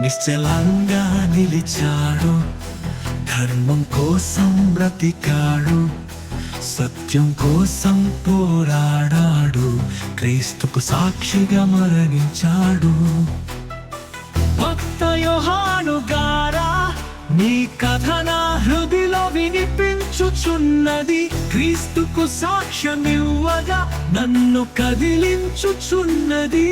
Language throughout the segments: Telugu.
నిశ్చలంగా నిలిచాడు, ధర్మం కోసం బ్రతికాడు, సత్యం కోసం పోరాడాడు, క్రీస్తుకు సాక్షిగా మరణించాడు. భక్త యోహాను గారా, నీ కథ నా హృదిలో వినిపించుచున్నది, క్రీస్తుకు సాక్ష్యమివ్వగా నన్ను కదిలించుచున్నది.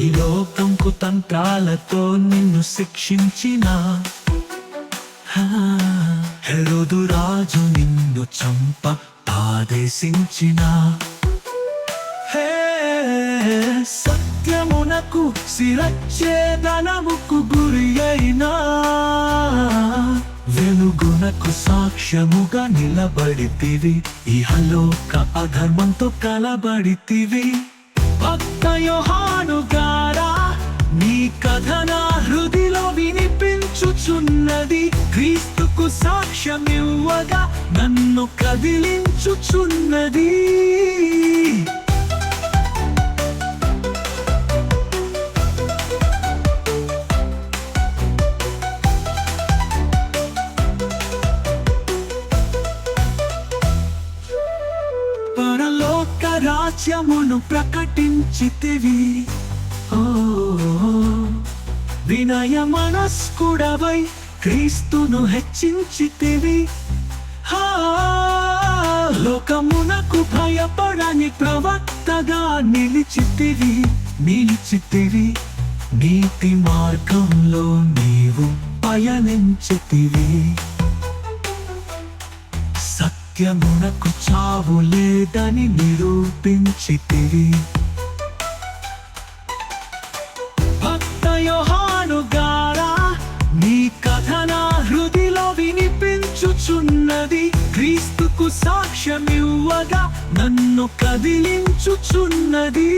ఈ లోకం కుతంత్రాలతో నిన్ను శిక్షించిన, హెరోదు రాజు నిన్ను చంప ఆదేశించిన, సత్యమునకు శిరచ్ఛేదనముకు గురి అయినా, వెలుగునకు సాక్ష్యముగా నిలబడితివి, ఇహలోక అధర్మంతో కలబడితివి. భక్త యోహాను గారా, నీ కథ నా హృదిలో వినిపించుచున్నది, క్రీస్తుకు సాక్ష్యమివ్వగా నన్ను కదిలించుచున్నది. పరలోక రాజ్యమును ప్రకటించితివి, వినయ మనస్కుడవై క్రీస్తును హెచ్చించితివి. లోకమునకు భయపడని ప్రవక్తగా నిలిచితివి. నీతి మార్గంలో నీవు పయనించితివి. సత్యమునకు చావు లేదని నిరూపించితివి. భక్త యోహాను గారా, నీ కథ నా హృదిలో వినిపించుచున్నది, క్రీస్తుకు సాక్ష్యమివ్వగా నన్ను కదిలించుచున్నది.